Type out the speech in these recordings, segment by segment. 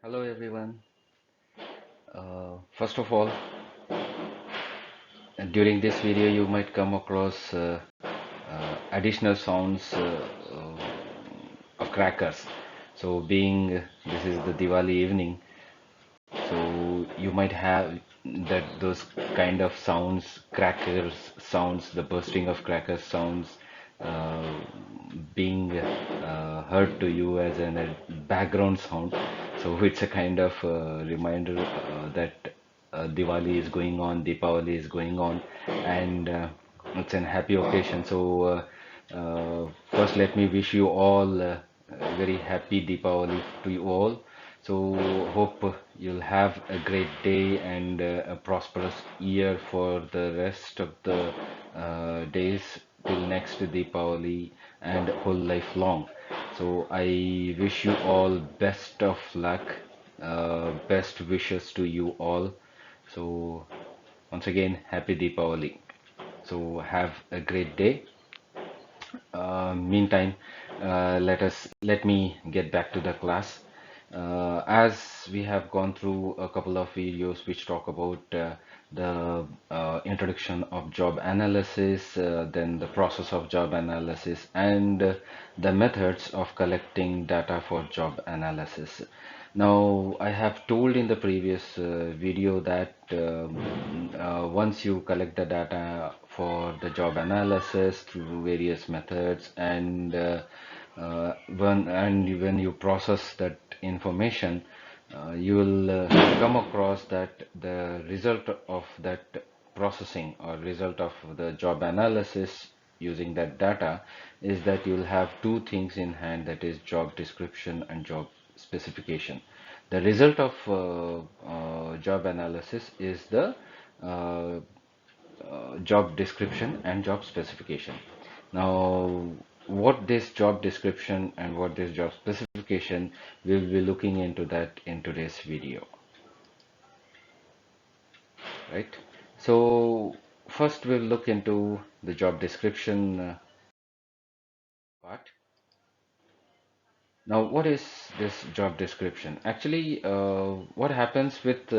Hello everyone. First of all, during this video you might come across additional sounds of crackers. So being this is the Diwali evening, so you might have those kind of sounds, crackers sounds, the bursting of crackers sounds uh, being heard to you as a background sound. So it's a kind of reminder that Diwali is going on, Deepavali is going on, and it's an happy occasion. So first, let me wish you all a very happy Deepavali to you all. So hope you'll have a great day and a prosperous year for the rest of the days till next Deepavali and whole life long. So I wish you all best of luck, best wishes to you all. So once again, happy Deepavali. So have a great day. Meantime, let me get back to the class. As we have gone through a couple of videos which talk about the introduction of job analysis, then the process of job analysis, and the methods of collecting data for job analysis. Now, I have told in the previous video that once you collect the data for the job analysis through various methods, and when you process that information, you will come across that the result of that processing or result of the job analysis using that data is that you'll have two things in hand, that is job description and job specification. The result of job analysis is the uh, job description and job specification. Now, what this job description and what this job specification, we'll be looking into that in today's video, right? So, first we'll look into the job description part. Now, what is this job description? Actually, what happens with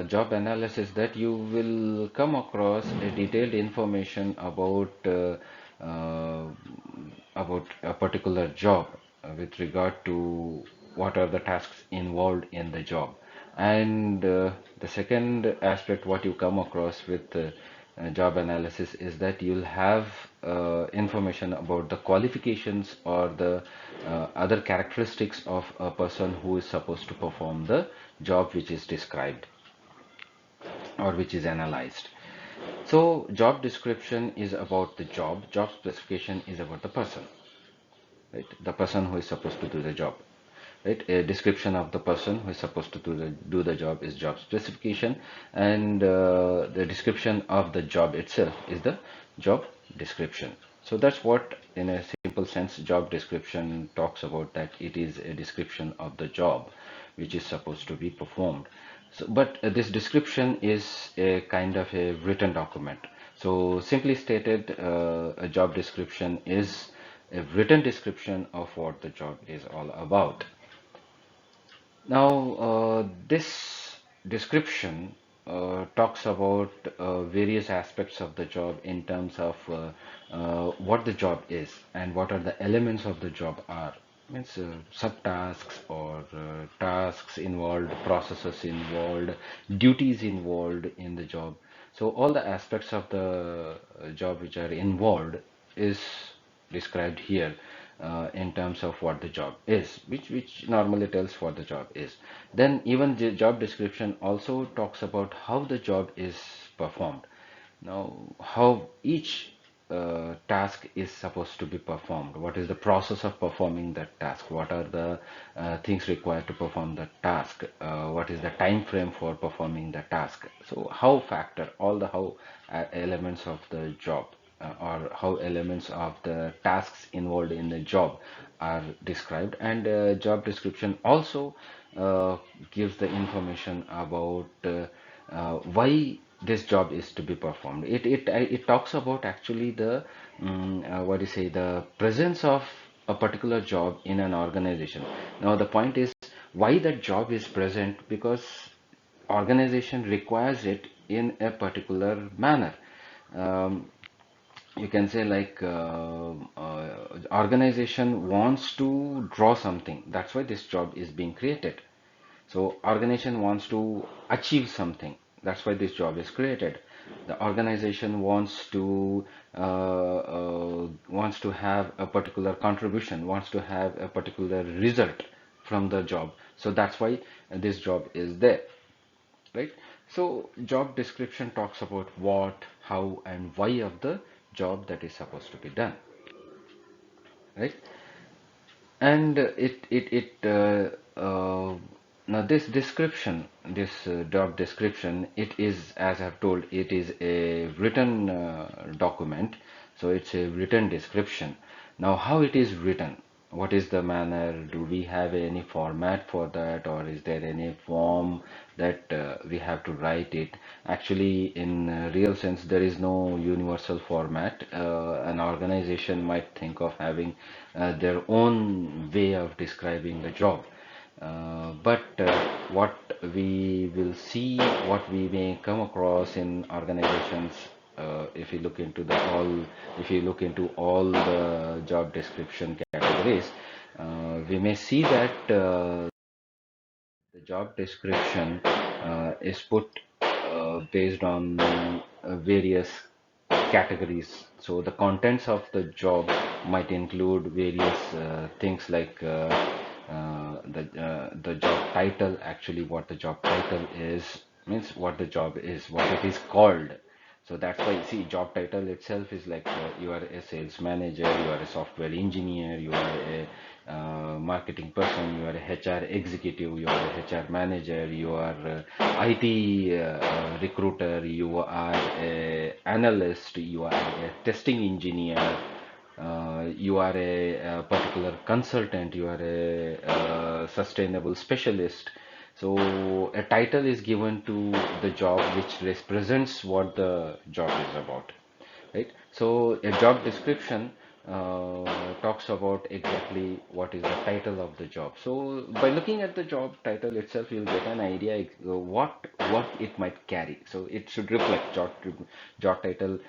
job analysis that you will come across a detailed information uh, about a particular job with regard to what are the tasks involved in the job. And the second aspect, what you come across with job analysis is that you'll have information about the qualifications or the other characteristics of a person who is supposed to perform the job which is described or which is analyzed. So, job description is about the job specification is about the person, right? The person who is supposed to do the job. Right, a description of the person who is supposed to do the job is job specification, and the description of the job itself is the job description. So that's what, in a simple sense, job description talks about, that it is a description of the job which is supposed to be performed. So, but this description is a kind of a written document. So simply stated, a job description is a written description of what the job is all about. Now, this description talks about various aspects of the job in terms of what the job is and what are the elements of the job are. Means subtasks or tasks involved, processes involved, duties involved in the job. So all the aspects of the job which are involved is described here in terms of what the job is, which normally tells what the job is. Then even the job description also talks about how the job is performed. Now, how each task is supposed to be performed. What is the process of performing that task? What are the things required to perform that task? What is the time frame for performing the task? So, how factor all the how elements of the job or how elements of the tasks involved in the job are described, and job description also gives the information about why this job is to be performed. It talks about actually the what do you say, the presence of a particular job in an organization. Now the point is, Why that job is present? Because organization requires it in a particular manner. Um, you can say like organization wants to draw something. That's why this job is being created. So organization wants to achieve something. That's why this job is created. The organization wants to have a particular contribution, wants to have a particular result from the job. So that's why this job is there, right? So job description talks about what, how, and why of the job that is supposed to be done, right? And now this description, this job description, it is, as I've told, it is a written document. So it's a written description. Now, how it is written? What is the manner? Do we have any format for that, or is there any form that we have to write it? Actually, in real sense, there is no universal format. An organization might think of having their own way of describing the job. But what we will see, what we may come across in organizations, if you look into if you look into all the job description categories, we may see that the job description is put based on various categories. So the contents of the job might include various things like the job title. Actually, what the job title is means what the job is, what it is called. So that's why, see, job title itself is like you are a sales manager, you are a software engineer, you are a marketing person, you are a HR executive, you are a HR manager, you are IT recruiter, you are a analyst, you are a testing engineer, you are a particular consultant, you are a sustainable specialist. So a title is given to the job which represents what the job is about, right? So a job description talks about exactly what is the title of the job. So by looking at the job title itself, you'll get an idea what it might carry. So it should reflect job title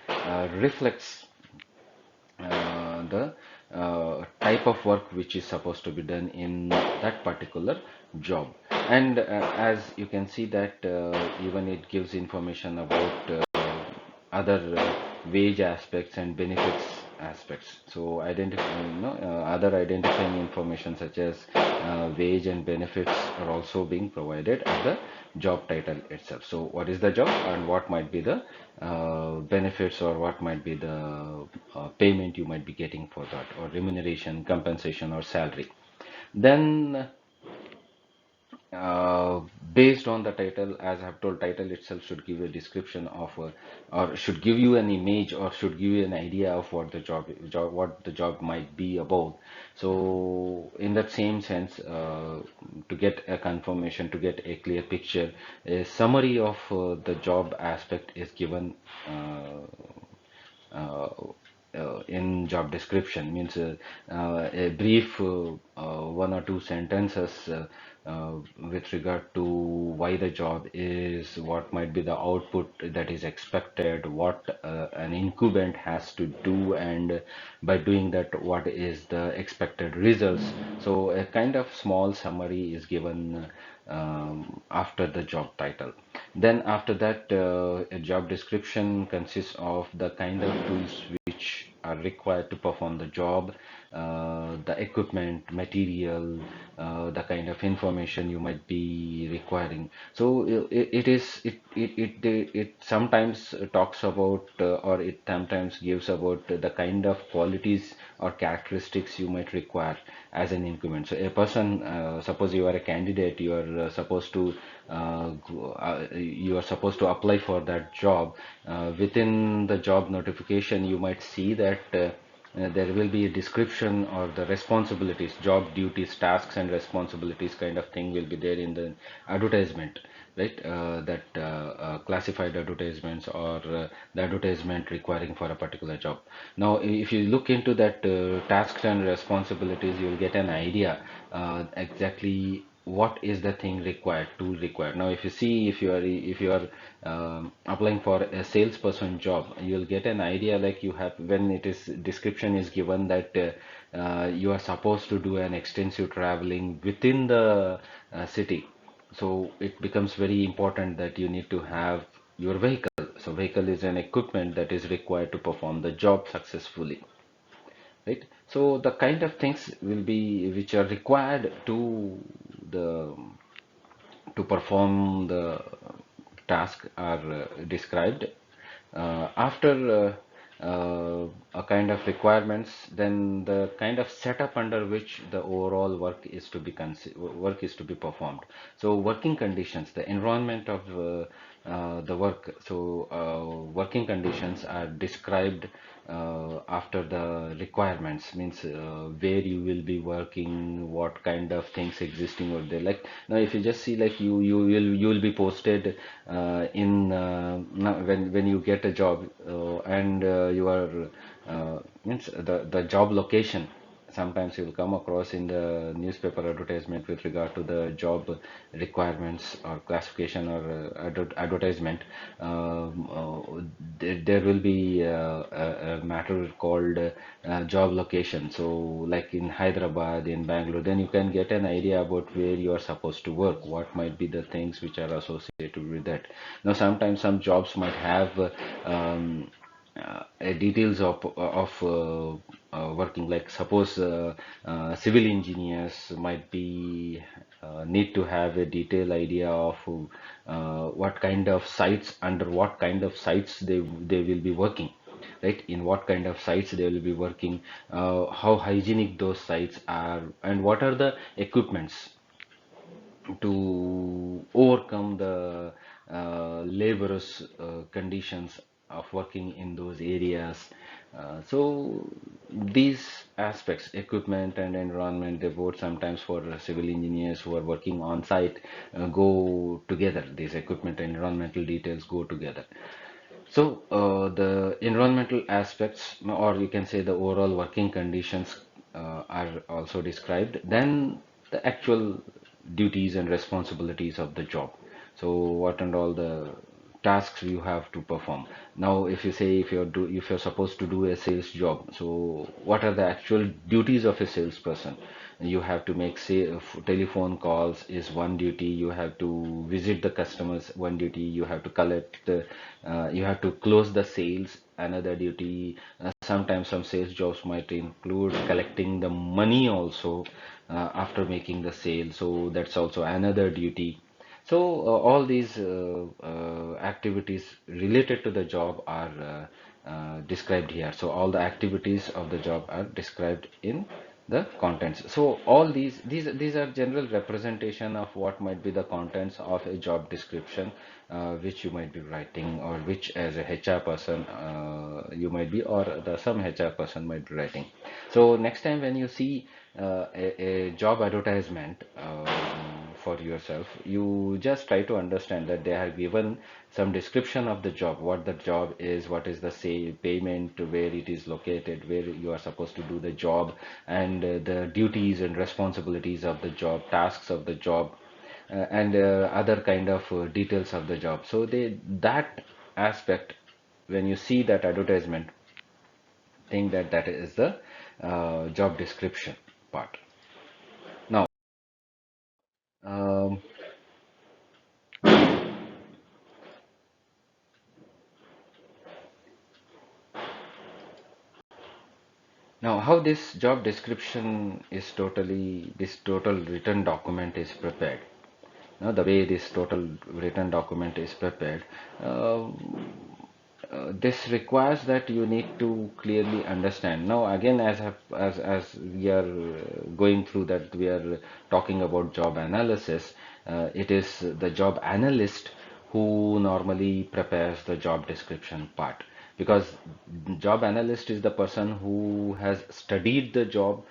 reflects the type of work which is supposed to be done in that particular job. And as you can see that even it gives information about other wage aspects and benefits aspects. So identifying, other identifying information such as wage and benefits are also being provided at the job title itself. So what is the job and what might be the benefits, or what might be the payment you might be getting for that, or remuneration, compensation, or salary. Then uh, based on the title, as I've told, title itself should give a description of or should give you an image, or should give you an idea of what the what the job might be about. So in that same sense, to get a confirmation, to get a clear picture, a summary of the job aspect is given uh, in job description. Means a brief one or two sentences with regard to why the job is, what might be the output that is expected, what an incumbent has to do, and by doing that, what is the expected results. So a kind of small summary is given after the job title. Then after that, a job description consists of the kind of tools which are required to perform the job, the equipment, material, the kind of information you might be requiring. So it sometimes talks about or it sometimes gives about the kind of qualities or characteristics you might require as an increment. So a person, suppose you are a candidate, you are supposed to apply for that job. Within the job notification, you might see that there will be a description or the responsibilities, job duties, tasks, and responsibilities kind of thing will be there in the advertisement, right? That classified advertisements, or the advertisement requiring for a particular job. Now, if you look into that tasks and responsibilities, you will get an idea exactly what is the thing required, tool required. Now if you see, if you are applying for a salesperson job, you'll get an idea, like you have, when it is description is given that you are supposed to do an extensive traveling within the city. So it becomes very important that you need to have your vehicle. So vehicle is an equipment that is required to perform the job successfully, right? So the kind of things will be which are required the perform the task are described. After a kind of requirements, then the kind of setup under which the overall work is to be performed. So working conditions, the environment of the work. So working conditions are described after the requirements, means where you will be working, what kind of things existing over there. Like now, if you just see, like you will be posted now when you get a job, and you are means the job location. Sometimes you will come across in the newspaper advertisement with regard to the job requirements or classification or advertisement. There will be a matter called job location. So, like in Hyderabad, in Bangalore, then you can get an idea about where you are supposed to work, what might be the things which are associated with that. Now, sometimes some jobs might have details of working, like suppose civil engineers might be need to have a detailed idea of what kind of sites, under what kind of sites they will be working, right? In what kind of sites they will be working, how hygienic those sites are, and what are the equipments to overcome the laborious conditions of working in those areas. So these aspects, equipment and environment, they both sometimes for civil engineers who are working on site go together. These equipment and environmental details go together. So the environmental aspects, or you can say the overall working conditions, are also described. Then the actual duties and responsibilities of the job. So what and all the tasks you have to perform. Now, if you say, if you're supposed to do a sales job, so what are the actual duties of a salesperson? You have to make, say, telephone calls is one duty. You have to visit the customers, one duty. You have to you have to close the sales, another duty. Sometimes some sales jobs might include collecting the money also after making the sale, so that's also another duty. So all these activities related to the job are described here. So all the activities of the job are described in the contents. So all these are general representation of what might be the contents of a job description, which you might be writing, or which as a HR person you might be, or some HR person might be writing. So next time when you see a job advertisement for yourself, you just try to understand that they have given some description of the job, what the job is, what is the say payment, where it is located, where you are supposed to do the job, and the duties and responsibilities of the job, tasks of the job, and other kind of details of the job. So that aspect, when you see that advertisement, think that that is the job description part. Now, um, how this job description is this total written document is prepared. Now, the way this total written document is prepared, uh, this requires that you need to clearly understand. Now, again, as we are going through that, we are talking about job analysis. It is the job analyst who normally prepares the job description part, because job analyst is the person who has studied the job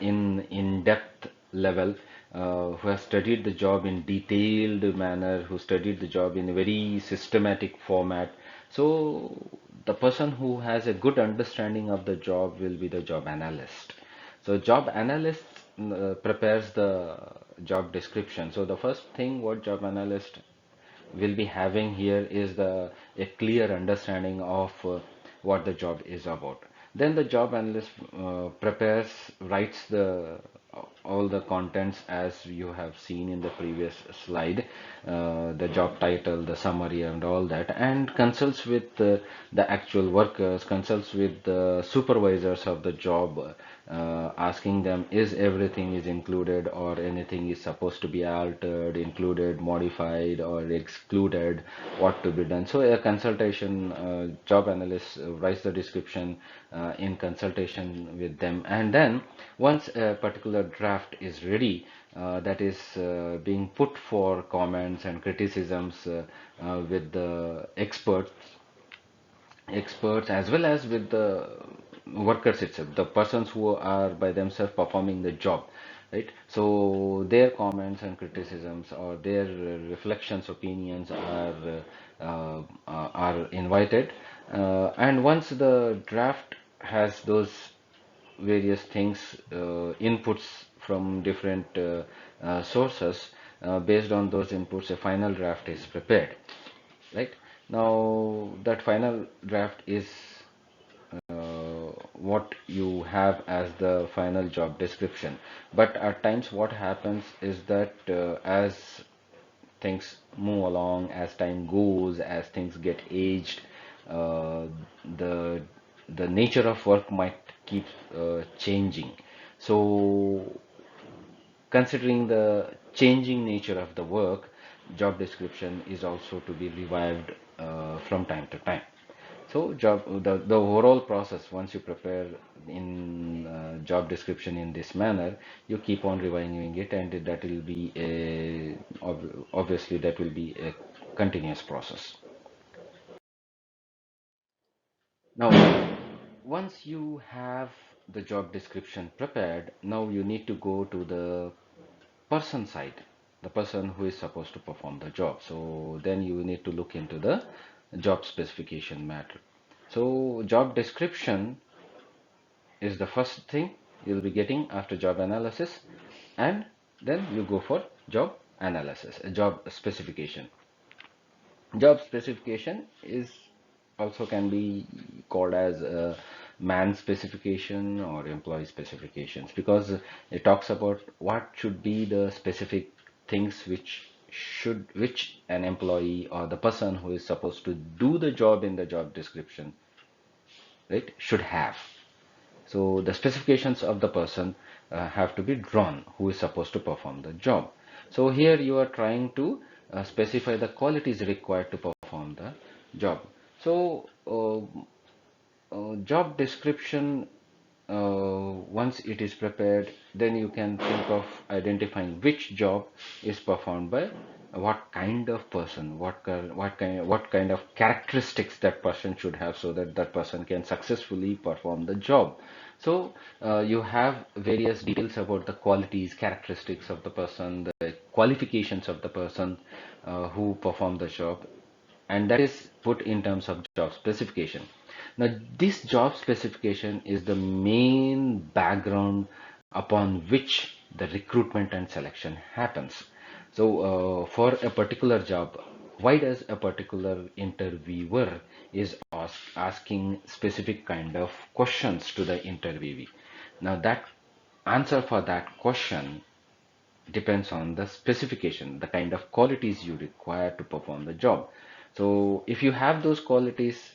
in depth level, who has studied the job in detailed manner, who studied the job in a very systematic format. So the person who has a good understanding of the job will be the job analyst. So job analyst prepares the job description. So the first thing what job analyst will be having here is the a clear understanding of what the job is about. Then the job analyst writes all the contents as you have seen in the previous slide, the job title, the summary, and all that, and consults with the actual workers, consults with the supervisors of the job, asking them is everything is included or anything is supposed to be altered, included, modified, or excluded, what to be done. So a consultation job analyst writes the description in consultation with them, and then once a particular draft is ready, that is being put for comments and criticisms with the experts as well as with the workers itself, the persons who are by themselves performing the job, right? So their comments and criticisms or their reflections, opinions are invited, and once the draft has those various things, inputs from different sources, based on those inputs, a final draft is prepared, right? Now that final draft is what you have as the final job description. But at times what happens is that as things move along, as time goes, as things get aged, uh, the the nature of work might keep changing. So considering the changing nature of the work, job description is also to be revived from time to time. So the overall process, once you prepare in job description in this manner, you keep on reviewing it, and that will be obviously that will be a continuous process. Now, once you have the job description prepared, now you need to go to the person side, the person who is supposed to perform the job. So then you need to look into the job specification matter. So job description is the first thing you'll be getting after job analysis, and then you go for job analysis, a job specification. Job specification is also can be called as a man specification or employee specifications, because it talks about what should be the specific things which an employee or the person who is supposed to do the job in the job description, right, should have. So the specifications of the person have to be drawn who is supposed to perform the job. So here you are trying to specify the qualities required to perform the job. So job description, once it is prepared, then you can think of identifying which job is performed by what kind of person, what kind of characteristics that person should have, so that that person can successfully perform the job. So you have various details about the qualities, characteristics of the person, the qualifications of the person who perform the job, and that is put in terms of job specification. Now, this job specification is the main background upon which the recruitment and selection happens. So, for a particular job, why does a particular interviewer is asking specific kind of questions to the interviewee? Now, that answer for that question depends on the specification, the kind of qualities you require to perform the job. So if you have those qualities,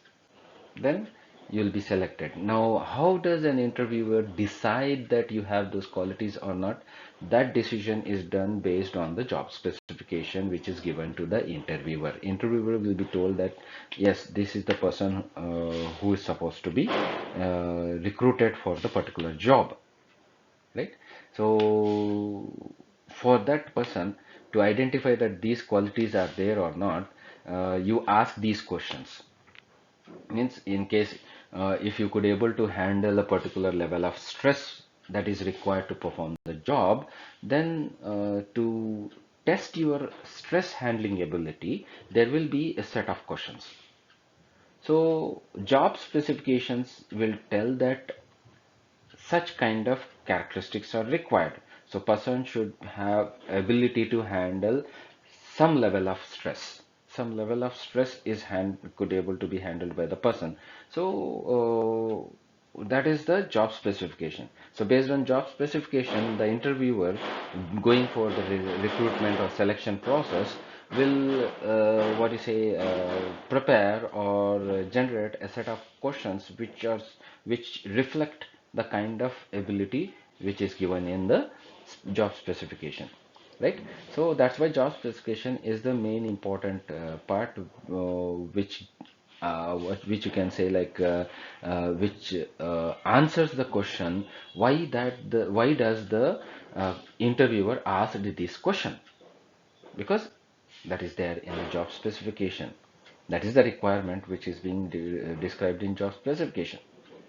then you'll be selected. Now, how does an interviewer decide that you have those qualities or not? That decision is done based on the job specification which is given to the interviewer. Interviewer will be told that yes, this is the person who is supposed to be recruited for the particular job, right? So for that person to identify that these qualities are there or not, you ask these questions. Means in case if you could able to handle a particular level of stress that is required to perform the job, then to test your stress handling ability, there will be a set of questions. So job specifications will tell that such kind of characteristics are required. So person should have ability to handle some level of stress. Some level of stress is could able to be handled by the person. So that is the job specification. So based on job specification, the interviewer going for the recruitment or selection process will what you say prepare or generate a set of questions which reflect the kind of ability which is given in the job specification, right? So that's why job specification is the main important part, which you can say like which answers the question why does the interviewer ask this question, because that is there in the job specification. That is the requirement which is being described in job specification,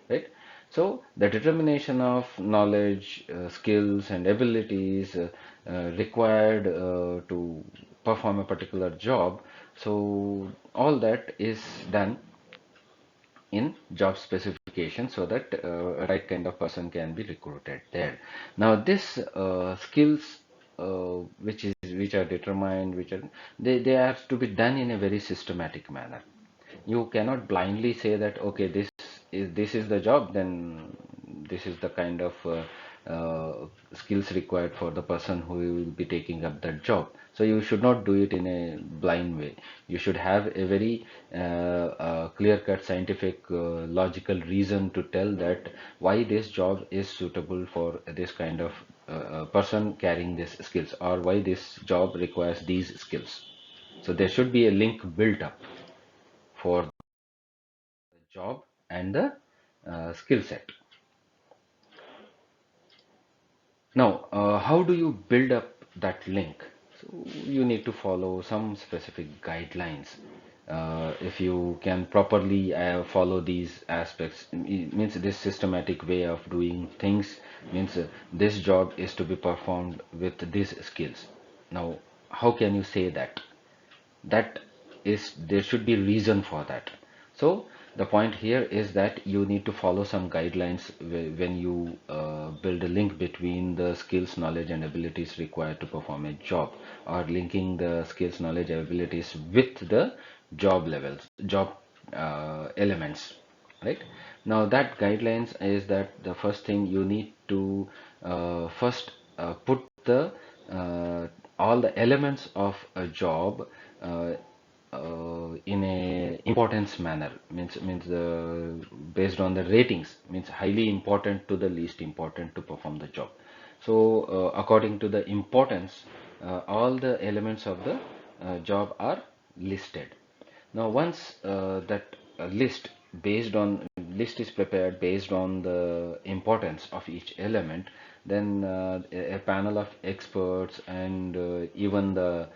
right? So the determination of knowledge, skills and abilities required to perform a particular job, so all that is done in job specification so that right kind of person can be recruited there. Now this skills which are determined, they are to be done in a very systematic manner. You cannot blindly say that okay, this is the job, then this is the kind of skills required for the person who will be taking up that job. So you should not do it in a blind way. You should have a very clear-cut scientific logical reason to tell that why this job is suitable for this kind of person carrying these skills, or why this job requires these skills. So there should be a link built up for the job and the skill set. Now, how do you build up that link? So you need to follow some specific guidelines. If you can properly follow these aspects, it means this systematic way of doing things means this job is to be performed with these skills. Now, how can you say that? That is, there should be reason for that. So the point here is that you need to follow some guidelines when you build a link between the skills, knowledge and abilities required to perform a job, or linking the skills, knowledge and abilities with the job elements, right? Now that guidelines is that the first thing you need to first put the all the elements of a job uh, in a importance manner, means the based on the ratings, means highly important to the least important to perform the job. So according to the importance, all the elements of the job are listed. Now, once that list is prepared based on the importance of each element, then a panel of experts and even the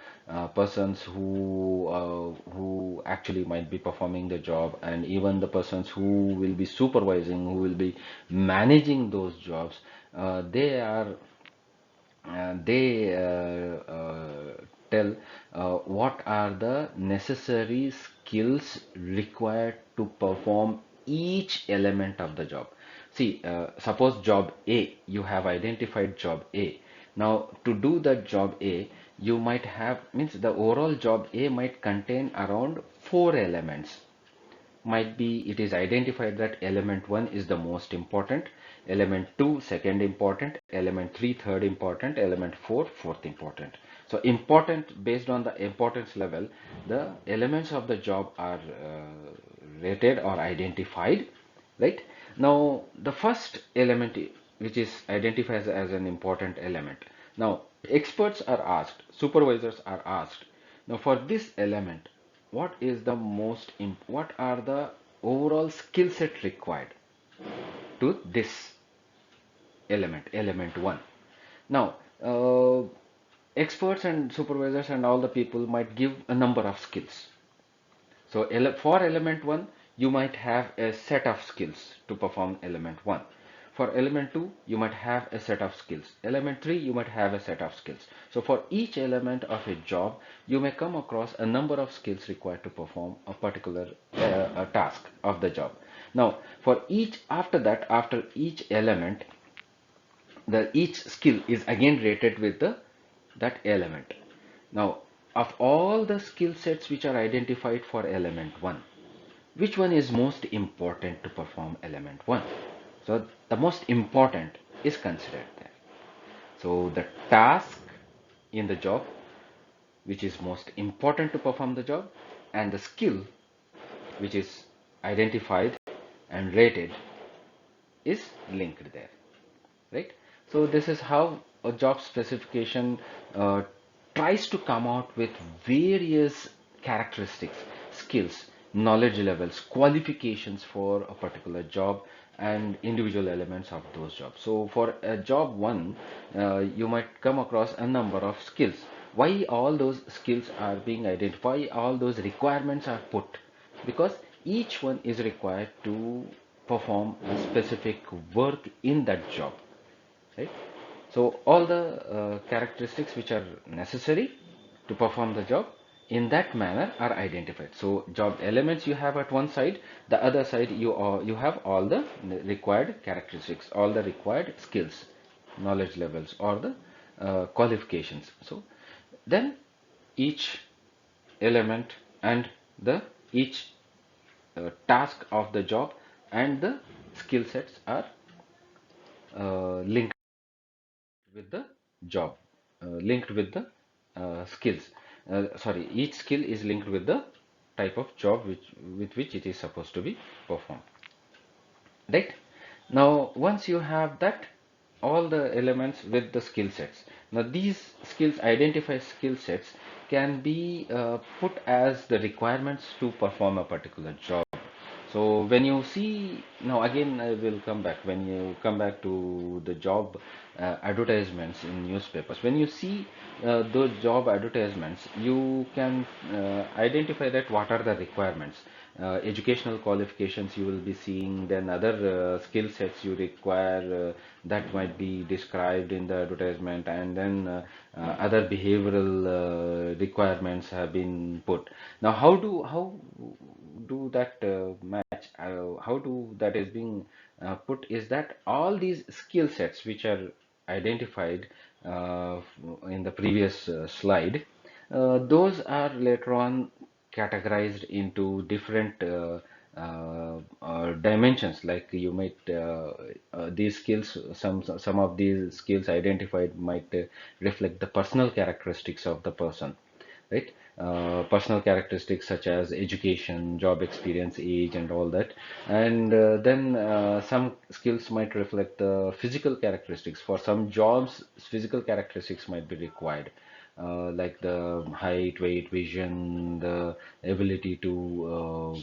persons who actually might be performing the job, and even the persons who will be supervising, who will be managing those jobs, they tell what are the necessary skills required to perform each element of the job. See, suppose job A, you have identified job A. Now, to do that job A, you might have, means the overall job A might contain around four elements. Might be it is identified that element 1 is the most important, element 2 second important, element 3 third important, element 4 fourth important. So important, based on the importance level, the elements of the job are rated or identified, right? Now the first element which is identified as an important element, now experts are asked, supervisors are asked, now for this element, what are the overall skill set required to this element 1. Now experts and supervisors and all the people might give a number of skills. So for element 1, you might have a set of skills to perform element 1. For element 2, you might have a set of skills. Element 3, you might have a set of skills. So for each element of a job, you may come across a number of skills required to perform a particular a task of the job. Now, for each, after that, after each element, the each skill is again rated with the that element. Now, of all the skill sets which are identified for element 1, which one is most important to perform element 1? So the most important is considered there. So the task in the job which is most important to perform the job, and the skill which is identified and rated is linked there, right? So this is how a job specification uh, tries to come out with various characteristics, skills, knowledge levels, qualifications for a particular job and individual elements of those jobs. So for a job one, you might come across a number of skills. Why all those skills are being identified, all those requirements are put, because each one is required to perform a specific work in that job, right? So all the characteristics which are necessary to perform the job in that manner are identified. So job elements you have at one side, the other side you have all the required characteristics, all the required skills, knowledge levels, or the qualifications. So then each element and the each task of the job and the skill sets are linked with the job, linked with the skills. Sorry, each skill is linked with the type of job with which it is supposed to be performed. Right? Now, once you have that, all the elements with the skill sets. Now, these skills, identify skill sets, can be put as the requirements to perform a particular job. So when you see, now again I will come back, when you come back to the job advertisements in newspapers, when you see those job advertisements, you can identify that what are the requirements. Educational qualifications you will be seeing, then other skill sets you require that might be described in the advertisement, and then other behavioral requirements have been put. Now, how do that match? How do that is being put? Is that all these skill sets which are identified uh, in the previous slide, those are later on categorized into different dimensions. Like you might these skills, some of these skills identified might reflect the personal characteristics of the person, right? Personal characteristics such as education, job experience, age, and all that. And then some skills might reflect the physical characteristics. For some jobs, physical characteristics might be required, like the height, weight, vision, the ability to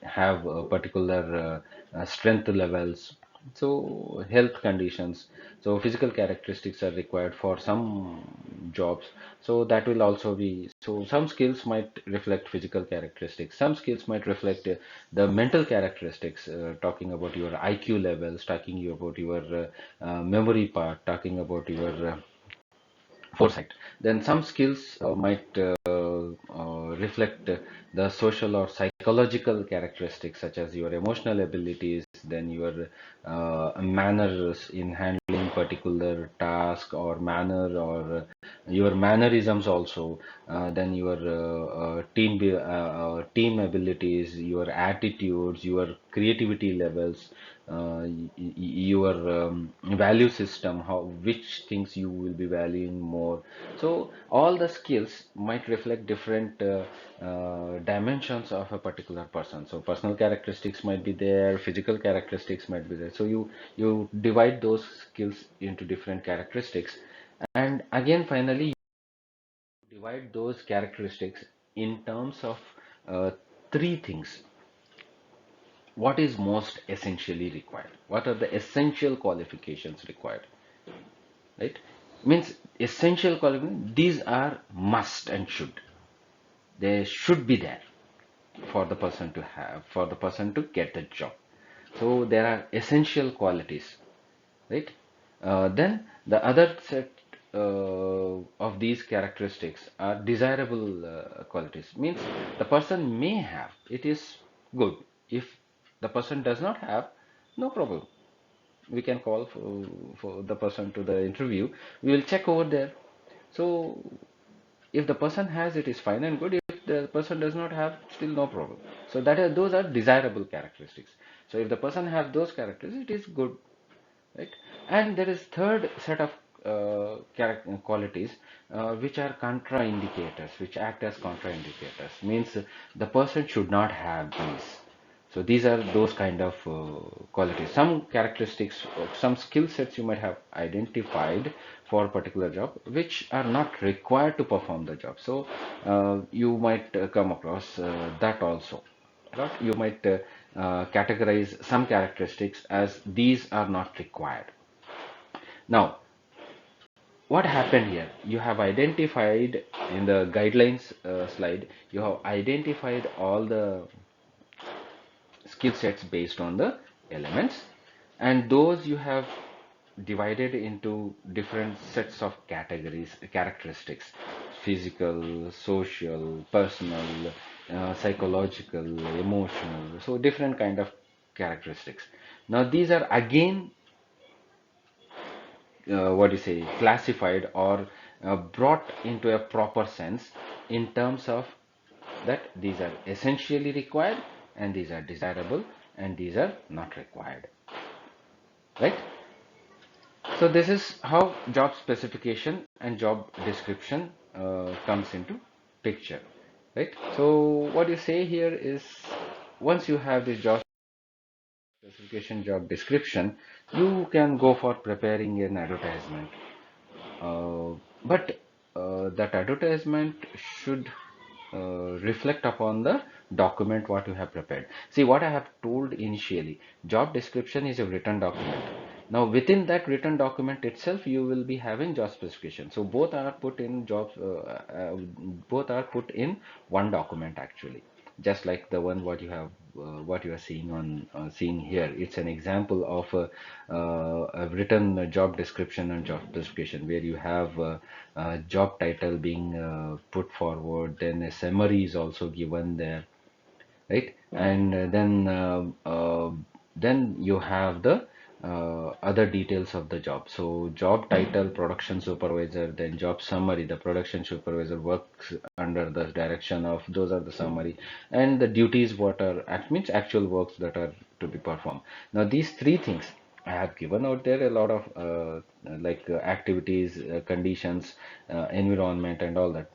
have a particular strength levels, so health conditions. So physical characteristics are required for some jobs. So that will also be, so some skills might reflect physical characteristics, some skills might reflect the mental characteristics, talking about your IQ levels, talking about your memory part, talking about your foresight. Then some skills might reflect the social or psychological characteristics, such as your emotional abilities, then your manners in handling particular task or manner, or your mannerisms also. Then your team abilities, your attitudes, your creativity levels, your value system, how which things you will be valuing more. So all the skills might reflect different dimensions of a particular person. So personal characteristics might be there, physical characteristics might be there. So you divide those skills into different characteristics, and again finally you divide those characteristics in terms of uh, three things. What is most essentially required? What are the essential qualifications required? Right? Means essential qualifications, these are must and should. They should be there for the person to have, for the person to get the job. So there are essential qualities, right? Then the other set of these characteristics are desirable qualities. Means the person may have, it is good. If the person does not have, no problem. we can call for the person to the interview. We will check over there. So if the person has, it is fine and good. If the person does not have, still no problem. So those are desirable characteristics. So if the person have those characteristics, it is good, right? And there is third set of qualities which are contraindicators, which act as contraindicators. Means the person should not have these. So these are those kind of qualities. Some characteristics, some skill sets you might have identified for a particular job, which are not required to perform the job. So you might come across that also. Right? You might categorize some characteristics as these are not required. Now, what happened here? You have identified in the guidelines slide, you have identified all the skill sets based on the elements, and those you have divided into different sets of categories, characteristics: physical, social, personal, psychological, emotional. So different kind of characteristics. Now these are again what do you say, classified or brought into a proper sense in terms of that these are essentially required and these are desirable and these are not required, right? So this is how job specification and job description comes into picture, right? So what you say here is, once you have this job specification, job description, you can go for preparing an advertisement. But that advertisement should reflect upon the document what you have prepared. See what I have told initially. Job description is a written document. Now within that written document itself, you will be having job specification. So both are put in one document actually, just like the one what you are seeing on seeing here. It's an example of a written job description and job specification, where you have job title being put forward, then a summary is also given there, right? And then you have the other details of the job. So job title, production supervisor, then job summary. The production supervisor works under the direction of, those are the summary, and the duties what are means actual works that are to be performed. Now these three things I have given out there, a lot of activities, conditions, environment, and all that.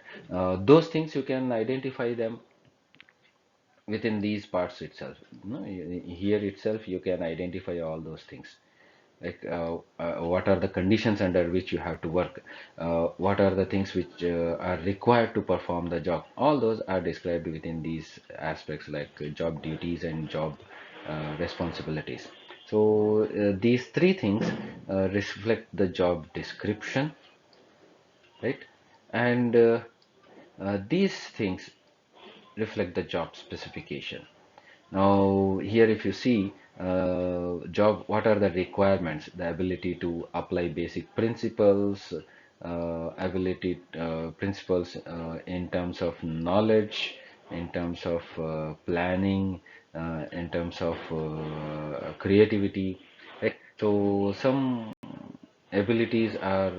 Those things you can identify them within these parts itself. Here itself you can identify all those things, like what are the conditions under which you have to work, what are the things which are required to perform the job. All those are described within these aspects, like job duties and job responsibilities. So these three things reflect the job description, right? And these things reflect the job specification. Now, here if you see job, what are the requirements? The ability to apply basic principles, principles in terms of knowledge, in terms of planning, in terms of creativity, right? So some abilities are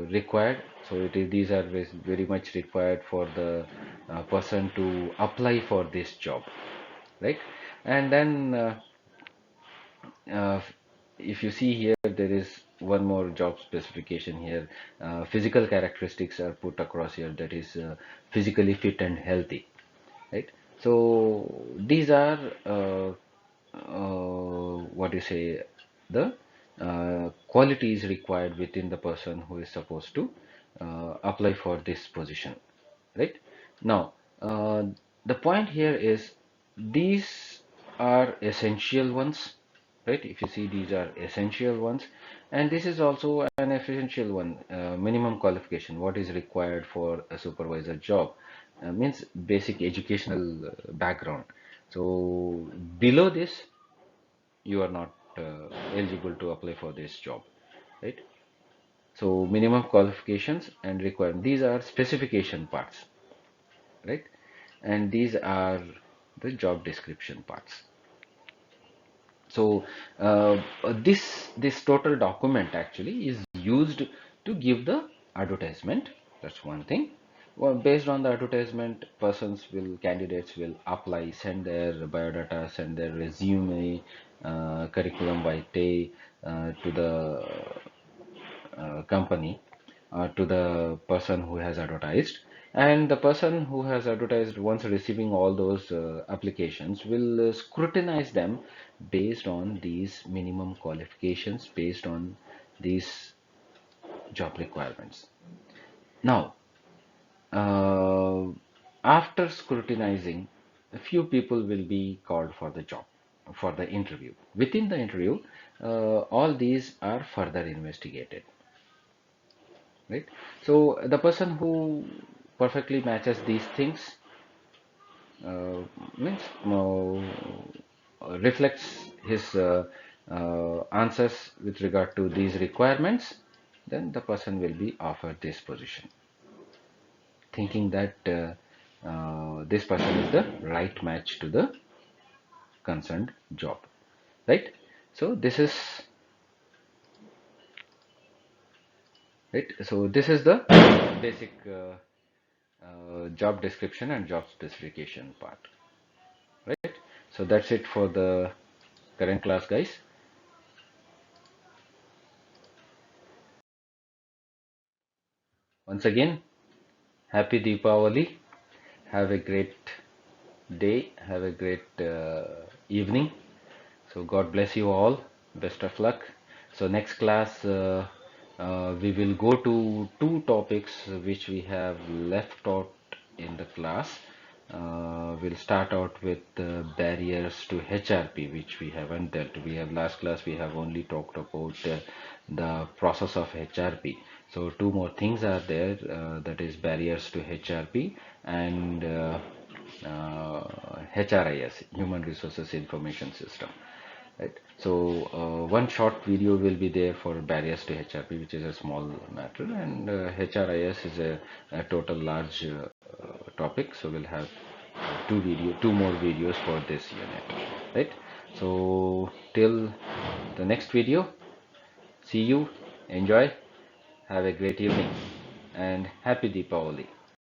required. So these are very much required for the person to apply for this job, right? And then uh, if you see here, there is one more job specification here. Physical characteristics are put across here, that is physically fit and healthy, right? So these are what do you say, the qualities required within the person who is supposed to apply for this position, right? Now the point here is, these are essential ones, right? If you see, these are essential ones, and this is also an essential one. Minimum qualification, what is required for a supervisor job, means basic educational background. So below this, you are not eligible to apply for this job, right? So minimum qualifications and requirement, these are specification parts, right? And these are the job description parts. So this total document actually is used to give the advertisement. That's one thing. Well, based on the advertisement, candidates will apply, send their biodata, send their resume, curriculum vitae to the company, to the person who has advertised. And the person who has advertised, once receiving all those applications, will scrutinize them based on these minimum qualifications, based on these job requirements. Now, uh, after scrutinizing, a few people will be called for the job, for the interview. Within the interview, all these are further investigated, right? So the person who perfectly matches these things, means reflects his answers with regard to these requirements, then the person will be offered this position, thinking that this person is the right match to the concerned job, right? So this is the basic job description and job specification part, right? So that's it for the current class, guys. Once again, happy Deepavali. Have a great day. Have a great evening. So God bless you all. Best of luck. So next class, we will go to two topics which we have left out in the class. We'll start out with barriers to HRP, which we haven't dealt. We have last class we have only talked about the process of HRP. So two more things are there, that is barriers to HRP and HRIS, Human Resources Information System. Right. So one short video will be there for barriers to HRP, which is a small matter, and HRIS is a total large topic. So we'll have two more videos for this unit, right? So till the next video, see you, enjoy, have a great evening, and happy Deepavali.